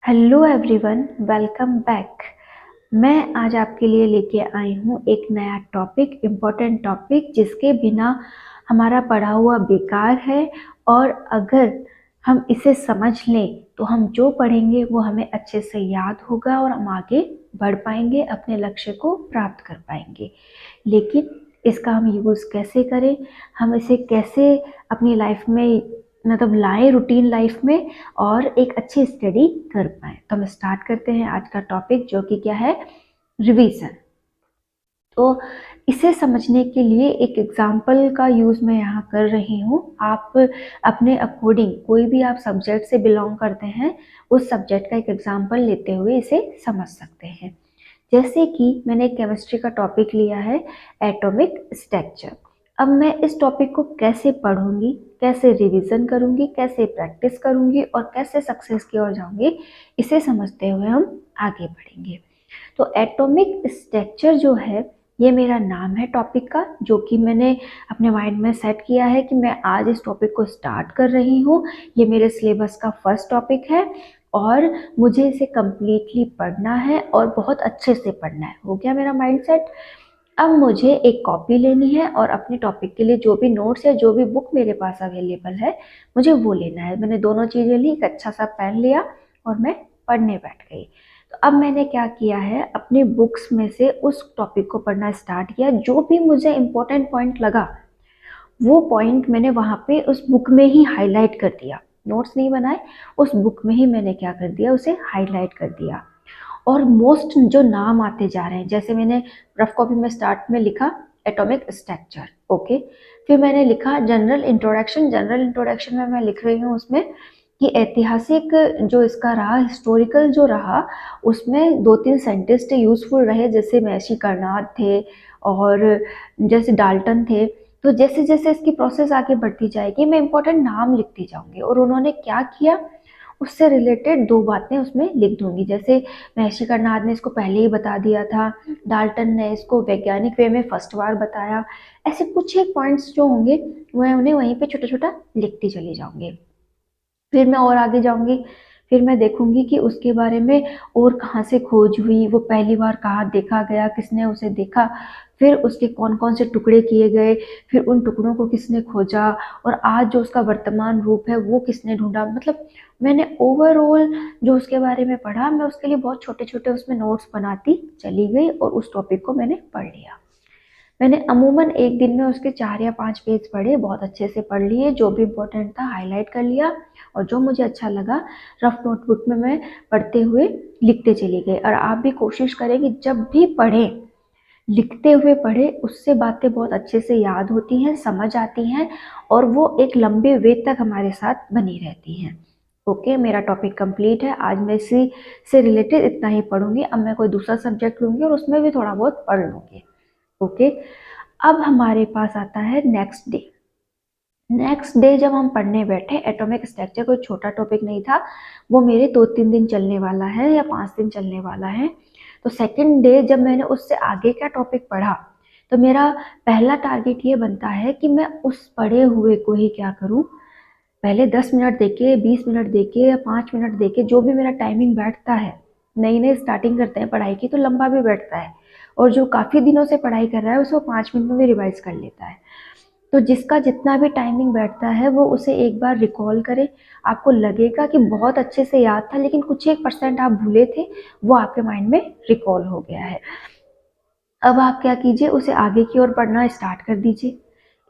Hello everyone, welcome back. मैं आज आपके लिए लेके आई हूँ एक नया टॉपिक, इम्पोर्टेंट टॉपिक जिसके बिना हमारा पढ़ा हुआ बेकार है। और अगर हम इसे समझ लें तो हम जो पढ़ेंगे वो हमें अच्छे से याद होगा और हम आगे बढ़ पाएंगे, अपने लक्ष्य को प्राप्त कर पाएंगे। लेकिन इसका हम यूज़ कैसे करें, हम इसे कैसे अपनी लाइफ में मतलब लाएं रूटीन लाइफ में और एक अच्छी स्टडी कर पाए। तो हम स्टार्ट करते हैं आज का टॉपिक, जो कि क्या है, रिवीजन। तो इसे समझने के लिए एक एग्जाम्पल का यूज़ मैं यहाँ कर रही हूँ। आप अपने अकॉर्डिंग कोई भी आप सब्जेक्ट से बिलोंग करते हैं, उस सब्जेक्ट का एक एग्जाम्पल लेते हुए इसे समझ सकते हैं। जैसे कि मैंने केमिस्ट्री का टॉपिक लिया है, एटॉमिक स्ट्रक्चर। अब मैं इस टॉपिक को कैसे पढ़ूंगी, कैसे रिवीजन करूंगी, कैसे प्रैक्टिस करूंगी और कैसे सक्सेस की ओर जाऊंगी, इसे समझते हुए हम आगे बढ़ेंगे। तो एटॉमिक स्ट्रक्चर जो है, ये मेरा नाम है टॉपिक का, जो कि मैंने अपने माइंड में सेट किया है कि मैं आज इस टॉपिक को स्टार्ट कर रही हूँ। ये मेरे सिलेबस का फर्स्ट टॉपिक है और मुझे इसे कम्प्लीटली पढ़ना है और बहुत अच्छे से पढ़ना है। हो गया मेरा माइंड सेट। अब मुझे एक कॉपी लेनी है और अपने टॉपिक के लिए जो भी नोट्स या जो भी बुक मेरे पास अवेलेबल है, मुझे वो लेना है। मैंने दोनों चीज़ें ली, एक अच्छा सा पेन लिया और मैं पढ़ने बैठ गई। तो अब मैंने क्या किया है, अपनी बुक्स में से उस टॉपिक को पढ़ना स्टार्ट किया। जो भी मुझे इम्पोर्टेंट पॉइंट लगा, वो पॉइंट मैंने वहाँ पे उस बुक में ही हाईलाइट कर दिया। नोट्स नहीं बनाए, उस बुक में ही मैंने क्या कर दिया, उसे हाईलाइट कर दिया। और मोस्ट जो नाम आते जा रहे हैं, जैसे मैंने रफ कॉपी में स्टार्ट में लिखा एटॉमिक स्ट्रक्चर, ओके। फिर मैंने लिखा जनरल इंट्रोडक्शन। जनरल इंट्रोडक्शन में मैं लिख रही हूँ उसमें कि ऐतिहासिक जो इसका रहा, हिस्टोरिकल जो रहा, उसमें 2-3 साइंटिस्ट यूजफुल रहे, जैसे महर्षि कर्नाड थे और जैसे डाल्टन थे। तो जैसे जैसे इसकी प्रोसेस आगे बढ़ती जाएगी, मैं इंपॉर्टेंट नाम लिखती जाऊंगी और उन्होंने क्या किया उससे रिलेटेड 2 बातें उसमें लिख दूंगी। जैसे महर्षि कर्नाड ने इसको पहले ही बता दिया था, डाल्टन ने इसको वैज्ञानिक वे में फर्स्ट बार बताया। ऐसे कुछ एक पॉइंट्स जो होंगे, मैं उन्हें वहीं पे छोटा छोटा लिखती चली जाऊंगी। फिर मैं और आगे जाऊंगी, फिर मैं देखूंगी कि उसके बारे में और कहाँ से खोज हुई, वो पहली बार कहाँ देखा गया, किसने उसे देखा, फिर उसके कौन कौन से टुकड़े किए गए, फिर उन टुकड़ों को किसने खोजा और आज जो उसका वर्तमान रूप है वो किसने ढूंढा। मतलब मैंने ओवरऑल जो उसके बारे में पढ़ा, मैं उसके लिए बहुत छोटे छोटे उसमें नोट्स बनाती चली गई और उस टॉपिक को मैंने पढ़ लिया। मैंने अमूमन एक दिन में उसके 4 या 5 पेज पढ़े, बहुत अच्छे से पढ़ लिए, जो भी इम्पोर्टेंट था हाईलाइट कर लिया और जो मुझे अच्छा लगा रफ नोटबुक में मैं पढ़ते हुए लिखते चली गई। और आप भी कोशिश करें कि जब भी पढ़ें, लिखते हुए पढ़े, उससे बातें बहुत अच्छे से याद होती हैं, समझ आती हैं और वो एक लंबे वे तक हमारे साथ बनी रहती हैं। ओके, मेरा टॉपिक कंप्लीट है। आज मैं इसी से रिलेटेड इतना ही पढ़ूंगी। अब मैं कोई दूसरा सब्जेक्ट लूंगी और उसमें भी थोड़ा बहुत पढ़ लूंगी। ओके, अब हमारे पास आता है नेक्स्ट डे। नेक्स्ट डे जब हम पढ़ने बैठे, एटॉमिक स्ट्रक्चर कोई छोटा टॉपिक नहीं था, वो मेरे 2-3 दिन चलने वाला है या 5 दिन चलने वाला है। तो सेकंड डे जब मैंने उससे आगे का टॉपिक पढ़ा, तो मेरा पहला टारगेट ये बनता है कि मैं उस पढ़े हुए को ही क्या करूं, पहले 10 मिनट देके, 20 मिनट देके या 5 मिनट देके, जो भी मेरा टाइमिंग बैठता है। नई नई स्टार्टिंग करते हैं पढ़ाई की तो लंबा भी बैठता है, और जो काफ़ी दिनों से पढ़ाई कर रहा है उसको 5 मिनट में भी रिवाइज कर लेता है। तो जिसका जितना भी टाइमिंग बैठता है वो उसे एक बार रिकॉल करे। आपको लगेगा कि बहुत अच्छे से याद था, लेकिन कुछ 1% आप भूले थे, वो आपके माइंड में रिकॉल हो गया है। अब आप क्या कीजिए, उसे आगे की ओर पढ़ना स्टार्ट कर दीजिए।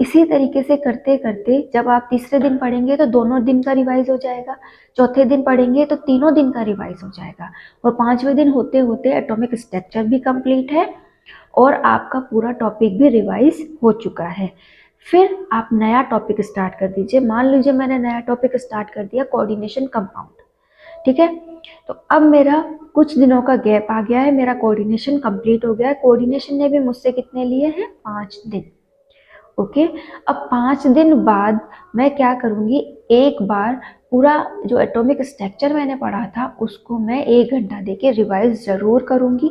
इसी तरीके से करते करते जब आप तीसरे दिन पढ़ेंगे तो दोनों दिन का रिवाइज हो जाएगा, चौथे दिन पढ़ेंगे तो तीनों दिन का रिवाइज हो जाएगा, और 5वें दिन होते होते एटॉमिक स्ट्रक्चर भी कंप्लीट है और आपका पूरा टॉपिक भी रिवाइज हो चुका है। फिर आप नया टॉपिक स्टार्ट कर दीजिए। मान लीजिए मैंने नया टॉपिक स्टार्ट कर दिया, कोऑर्डिनेशन कंपाउंड, ठीक है। तो अब मेरा कुछ दिनों का गैप आ गया है, मेरा कोऑर्डिनेशन कंप्लीट हो गया है। कोऑर्डिनेशन ने भी मुझसे कितने लिए हैं, 5 दिन। ओके, अब 5 दिन बाद मैं क्या करूंगी, एक बार पूरा जो एटॉमिक स्ट्रक्चर मैंने पढ़ा था उसको मैं 1 घंटा देके रिवाइज जरूर करूंगी,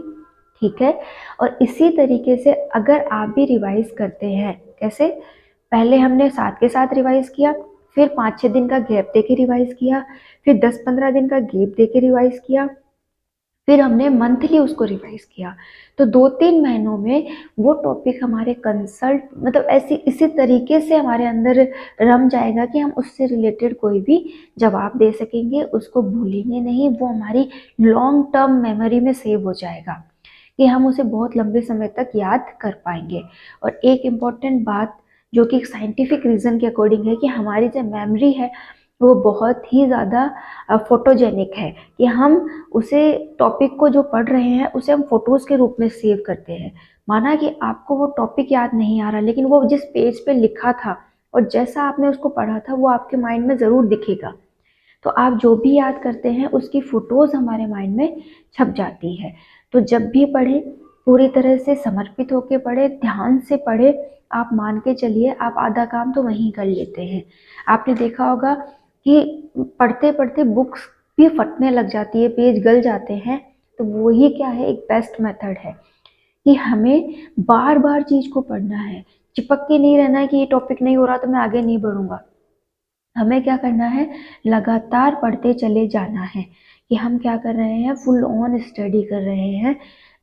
ठीक है। और इसी तरीके से अगर आप भी रिवाइज करते हैं, कैसे, पहले हमने साथ के साथ रिवाइज किया, फिर 5-6 दिन का गैप दे के रिवाइज़ किया, फिर 10-15 दिन का गैप दे के रिवाइज़ किया, फिर हमने मंथली उसको रिवाइज़ किया। तो 2-3 महीनों में वो टॉपिक हमारे कंसल्ट मतलब ऐसी इसी तरीके से हमारे अंदर रम जाएगा कि हम उससे रिलेटेड कोई भी जवाब दे सकेंगे, उसको भूलेंगे नहीं, वो हमारी लॉन्ग टर्म मेमोरी में सेव हो जाएगा कि हम उसे बहुत लंबे समय तक याद कर पाएंगे। और एक इम्पॉर्टेंट बात जो कि साइंटिफिक रीज़न के अकॉर्डिंग है कि हमारी जो मेमोरी है वो बहुत ही ज़्यादा फोटोजेनिक है कि हम उसे टॉपिक को जो पढ़ रहे हैं उसे हम फोटोज़ के रूप में सेव करते हैं। माना कि आपको वो टॉपिक याद नहीं आ रहा, लेकिन वो जिस पेज पे लिखा था और जैसा आपने उसको पढ़ा था वो आपके माइंड में ज़रूर दिखेगा। तो आप जो भी याद करते हैं उसकी फ़ोटोज़ हमारे माइंड में छप जाती है। तो जब भी पढ़ें पूरी तरह से समर्पित होकर पढ़ें, ध्यान से पढ़ें। आप मान के चलिए आप आधा काम तो वहीं कर लेते हैं। आपने देखा होगा कि पढ़ते पढ़ते बुक्स भी फटने लग जाती है, पेज गल जाते हैं। तो वो ही क्या है, एक बेस्ट मेथड है कि हमें बार बार चीज़ को पढ़ना है, चिपक के नहीं रहना है कि ये टॉपिक नहीं हो रहा तो मैं आगे नहीं बढ़ूंगा। हमें क्या करना है, लगातार पढ़ते चले जाना है कि हम क्या कर रहे हैं, फुल ऑन स्टडी कर रहे हैं।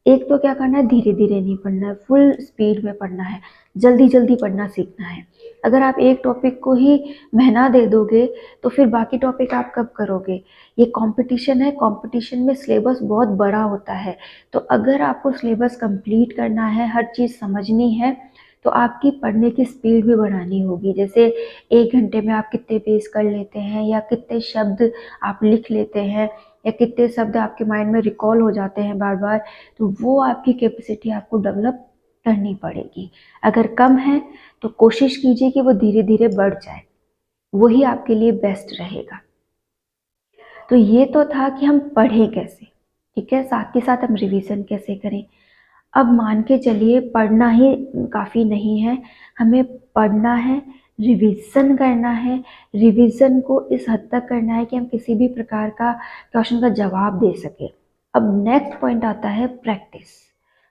एक तो क्या करना है, धीरे धीरे नहीं पढ़ना है, फुल स्पीड में पढ़ना है, जल्दी जल्दी पढ़ना सीखना है। अगर आप एक टॉपिक को ही महीना दे दोगे तो फिर बाकी टॉपिक आप कब करोगे। ये कंपटीशन है, कंपटीशन में सिलेबस बहुत बड़ा होता है। तो अगर आपको सिलेबस कंप्लीट करना है, हर चीज़ समझनी है, तो आपकी पढ़ने की स्पीड भी बढ़ानी होगी। जैसे 1 घंटे में आप कितने पेज कर लेते हैं, या कितने शब्द आप लिख लेते हैं, या कितने शब्द आपके माइंड में रिकॉल हो जाते हैं बार बार। तो वो आपकी कैपेसिटी आपको डेवलप करनी पड़ेगी। अगर कम है तो कोशिश कीजिए कि वो धीरे धीरे बढ़ जाए, वही आपके लिए बेस्ट रहेगा। तो ये तो था कि हम पढ़ें कैसे, ठीक है, साथ के साथ हम रिवीजन कैसे करें। अब मान के चलिए पढ़ना ही काफ़ी नहीं है, हमें पढ़ना है, रिवीजन करना है। रिवीजन को इस हद तक करना है कि हम किसी भी प्रकार का क्वेश्चन का जवाब दे सकें। अब नेक्स्ट पॉइंट आता है प्रैक्टिस।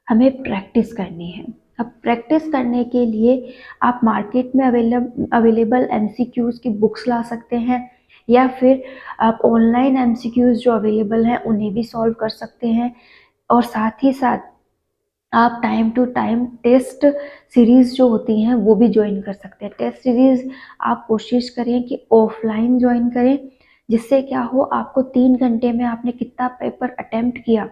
हमें प्रैक्टिस करनी है। अब प्रैक्टिस करने के लिए आप मार्केट में अवेलेबल एमसीक्यूज़ की बुक्स ला सकते हैं, या फिर आप ऑनलाइन एमसीक्यूज़ जो अवेलेबल हैं उन्हें भी सॉल्व कर सकते हैं। और साथ ही साथ आप time to time test series जो होती हैं वो भी ज्वाइन कर सकते हैं। टेस्ट सीरीज़ आप कोशिश करें कि ऑफलाइन ज्वाइन करें, जिससे क्या हो, आपको 3 घंटे में आपने कितना पेपर अटेम्प्ट किया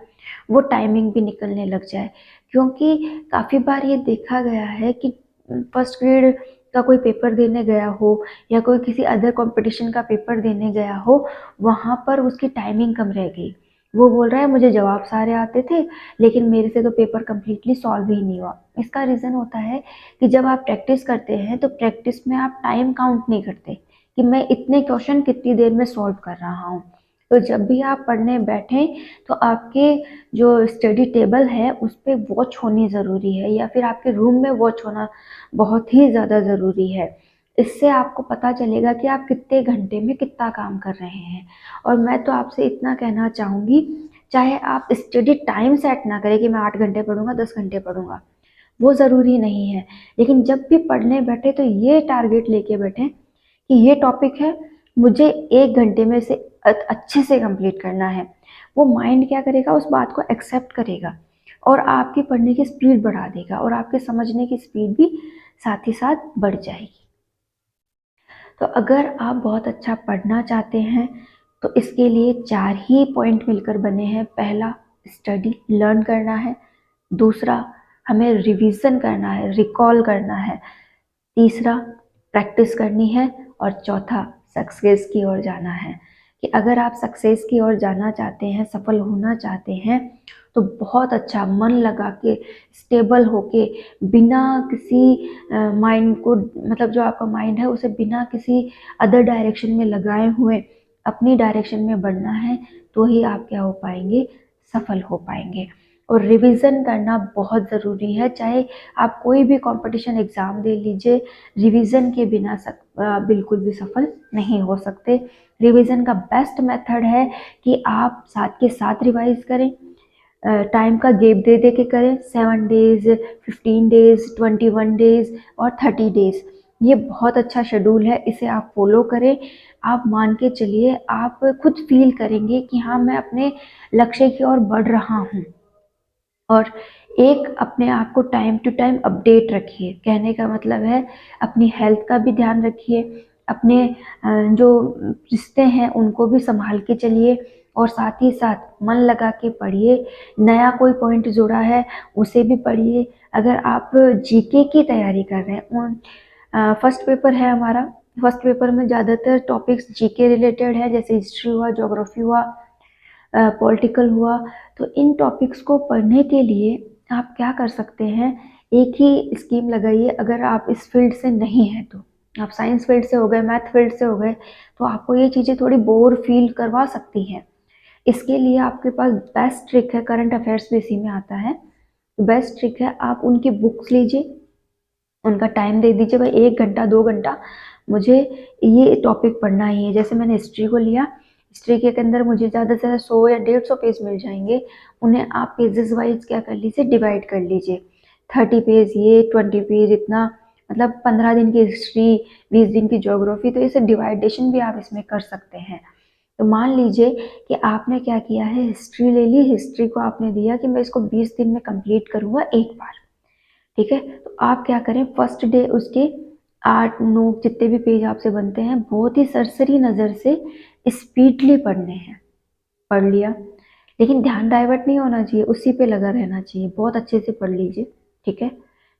वो टाइमिंग भी निकलने लग जाए। क्योंकि काफ़ी बार ये देखा गया है कि फर्स्ट ग्रेड का कोई पेपर देने गया हो या कोई किसी अदर कंपटीशन का पेपर देने गया हो, वहाँ पर उसकी टाइमिंग कम रह गई। वो बोल रहा है मुझे जवाब सारे आते थे लेकिन मेरे से तो पेपर कम्प्लीटली सॉल्व ही नहीं हुआ। इसका रीज़न होता है कि जब आप प्रैक्टिस करते हैं तो प्रैक्टिस में आप टाइम काउंट नहीं करते कि मैं इतने क्वेश्चन कितनी देर में सॉल्व कर रहा हूँ। तो जब भी आप पढ़ने बैठें तो आपके जो स्टडी टेबल है उस पर वॉच होनी ज़रूरी है, या फिर आपके रूम में वॉच होना बहुत ही ज़्यादा ज़रूरी है। इससे आपको पता चलेगा कि आप कितने घंटे में कितना काम कर रहे हैं। और मैं तो आपसे इतना कहना चाहूँगी, चाहे आप स्टडी टाइम सेट ना करें कि मैं 8 घंटे पढ़ूंगा, 10 घंटे पढ़ूंगा, वो ज़रूरी नहीं है। लेकिन जब भी पढ़ने बैठे तो ये टारगेट लेके बैठें कि ये टॉपिक है, मुझे 1 घंटे में से अच्छे से कंप्लीट करना है। वो माइंड क्या करेगा, उस बात को एक्सेप्ट करेगा और आपकी पढ़ने की स्पीड बढ़ा देगा, और आपके समझने की स्पीड भी साथ ही साथ बढ़ जाएगी। तो अगर आप बहुत अच्छा पढ़ना चाहते हैं तो इसके लिए 4 ही पॉइंट मिलकर बने हैं। पहला, स्टडी लर्न करना है। दूसरा, हमें रिवीजन करना है, रिकॉल करना है। तीसरा, प्रैक्टिस करनी है। और चौथा, सक्सेस की ओर जाना है। कि अगर आप सक्सेस की ओर जाना चाहते हैं, सफल होना चाहते हैं, तो बहुत अच्छा मन लगा के, स्टेबल होके, बिना किसी माइंड को, मतलब जो आपका माइंड है उसे बिना किसी अदर डायरेक्शन में लगाए हुए अपनी डायरेक्शन में बढ़ना है, तो ही आप क्या हो पाएंगे, सफल हो पाएंगे। और रिवीजन करना बहुत ज़रूरी है। चाहे आप कोई भी कंपटीशन एग्ज़ाम दे लीजिए, रिवीजन के बिना बिल्कुल भी सफल नहीं हो सकते। रिवीजन का बेस्ट मेथड है कि आप साथ के साथ रिवाइज करें, टाइम का गैप दे दे के करें। 7 डेज, 15 डेज, 21 डेज और 30 डेज, ये बहुत अच्छा शेड्यूल है, इसे आप फॉलो करें। आप मान के चलिए, आप खुद फील करेंगे कि हाँ, मैं अपने लक्ष्य की ओर बढ़ रहा हूँ। और एक अपने आप को टाइम टू टाइम अपडेट रखिए, कहने का मतलब है अपनी हेल्थ का भी ध्यान रखिए, अपने जो रिश्ते हैं उनको भी संभाल के चलिए, और साथ ही साथ मन लगा के पढ़िए। नया कोई पॉइंट जुड़ा है उसे भी पढ़िए। अगर आप जीके की तैयारी कर रहे हैं, फर्स्ट पेपर है हमारा, फर्स्ट पेपर में ज़्यादातर टॉपिक्स जीके रिलेटेड है, जैसे हिस्ट्री हुआ, ज्योग्राफी हुआ, पॉलिटिकल हुआ। तो इन टॉपिक्स को पढ़ने के लिए आप क्या कर सकते हैं, एक ही स्कीम लगाइए। अगर आप इस फील्ड से नहीं हैं, तो आप साइंस फील्ड से हो गए, मैथ फील्ड से हो गए, तो आपको ये चीज़ें थोड़ी बोर फील करवा सकती हैं। इसके लिए आपके पास बेस्ट ट्रिक है, करंट अफेयर्स भी इसी में आता है। बेस्ट ट्रिक है, आप उनकी बुक्स लीजिए, उनका टाइम दे दीजिए, भाई 1 घंटा 2 घंटा मुझे ये टॉपिक पढ़ना ही है। जैसे मैंने हिस्ट्री को लिया, हिस्ट्री के अंदर मुझे ज़्यादा से ज़्यादा 100 या 150 पेज मिल जाएंगे। उन्हें आप पेजेस वाइज क्या कर लीजिए, डिवाइड कर लीजिए। 30 पेज ये, 20 पेज इतना, मतलब 15 दिन की हिस्ट्री, 20 दिन की ज्योग्राफी, तो इसे डिवाइडेशन भी आप इसमें कर सकते हैं। तो मान लीजिए कि आपने क्या किया है, हिस्ट्री ले ली, हिस्ट्री को आपने दिया कि मैं इसको 20 दिन में कंप्लीट करूँगा एक बार, ठीक है। तो आप क्या करें, फर्स्ट डे उसके 8 9 जितने भी पेज आपसे बनते हैं, बहुत ही सरसरी नज़र से स्पीडली पढ़ने हैं। पढ़ लिया, लेकिन ध्यान डाइवर्ट नहीं होना चाहिए, उसी पे लगा रहना चाहिए, बहुत अच्छे से पढ़ लीजिए, ठीक है।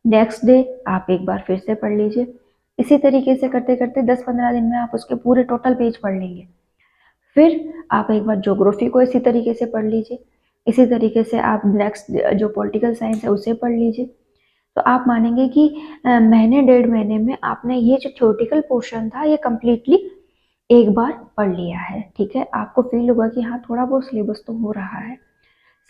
नेक्स्ट डे आप एक बार फिर से पढ़ लीजिए। इसी तरीके से करते करते 10 15 दिन में आप उसके पूरे टोटल पेज पढ़ लेंगे। फिर आप एक बार ज्योग्राफी को इसी तरीके से पढ़ लीजिए। इसी तरीके से आप नेक्स्ट जो पॉलिटिकल साइंस है उसे पढ़ लीजिए। तो आप मानेंगे कि महीने 1.5 महीने में आपने ये जो थ्योरेटिकल पोर्शन था ये कम्प्लीटली एक बार पढ़ लिया है, ठीक है। आपको फील होगा कि हाँ, थोड़ा बहुत सिलेबस तो हो रहा है।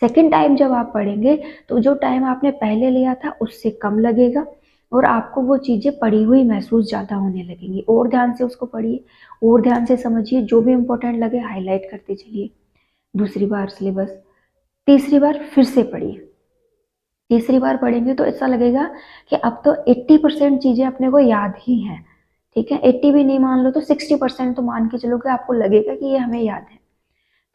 सेकेंड टाइम जब आप पढ़ेंगे तो जो टाइम आपने पहले लिया था उससे कम लगेगा, और आपको वो चीज़ें पढ़ी हुई महसूस ज़्यादा होने लगेंगी। और ध्यान से उसको पढ़िए, और ध्यान से समझिए, जो भी इम्पोर्टेंट लगे हाईलाइट करते चलिए। दूसरी बार सिलेबस, तीसरी बार फिर से पढ़िए। तीसरी बार पढ़ेंगे तो ऐसा लगेगा कि अब तो 80% चीज़ें अपने को याद ही हैं, ठीक है। 80 भी नहीं मान लो तो 60% तो मान के चलो कि आपको लगेगा कि ये हमें याद है।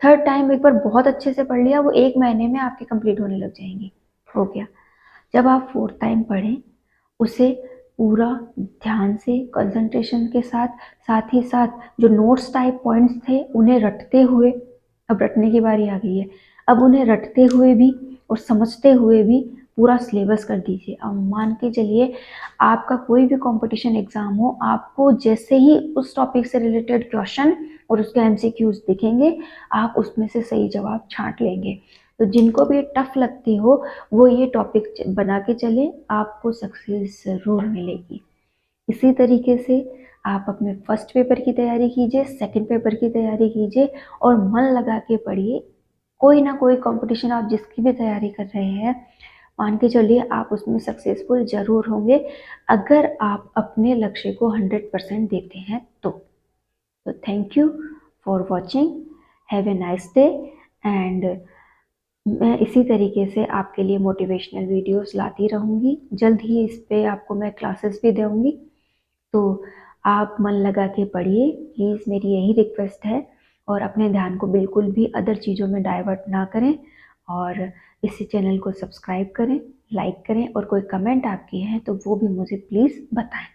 थर्ड टाइम एक बार बहुत अच्छे से पढ़ लिया, वो 1 महीने में आपके कंप्लीट होने लग जाएंगी, हो गया। जब आप फोर्थ टाइम पढ़ें, उसे पूरा ध्यान से कंसंट्रेशन के साथ, साथ ही साथ जो नोट्स टाइप पॉइंट्स थे उन्हें रटते हुए, अब रटने की बारी आ गई है, अब उन्हें रटते हुए भी और समझते हुए भी पूरा सिलेबस कर दीजिए। अब मान के चलिए, आपका कोई भी कंपटीशन एग्जाम हो, आपको जैसे ही उस टॉपिक से रिलेटेड क्वेश्चन और उसके एमसीक्यूज दिखेंगे, आप उसमें से सही जवाब छांट लेंगे। तो जिनको भी टफ लगती हो वो ये टॉपिक बना के चले, आपको सक्सेस ज़रूर मिलेगी। इसी तरीके से आप अपने फर्स्ट पेपर की तैयारी कीजिए, सेकंड पेपर की तैयारी कीजिए, और मन लगा के पढ़िए। कोई ना कोई कंपटीशन आप जिसकी भी तैयारी कर रहे हैं, मान के चलिए आप उसमें सक्सेसफुल ज़रूर होंगे, अगर आप अपने लक्ष्य को 100% देते हैं तो। Thank you for watching, have a nice day. And मैं इसी तरीके से आपके लिए मोटिवेशनल वीडियोस लाती रहूँगी। जल्द ही इस पे आपको मैं क्लासेस भी दूँगी, तो आप मन लगा के पढ़िए प्लीज़, मेरी यही रिक्वेस्ट है। और अपने ध्यान को बिल्कुल भी अदर चीज़ों में डाइवर्ट ना करें, और इसी चैनल को सब्सक्राइब करें, लाइक करें, और कोई कमेंट आपके हैं तो वो भी मुझे प्लीज़ बताएं।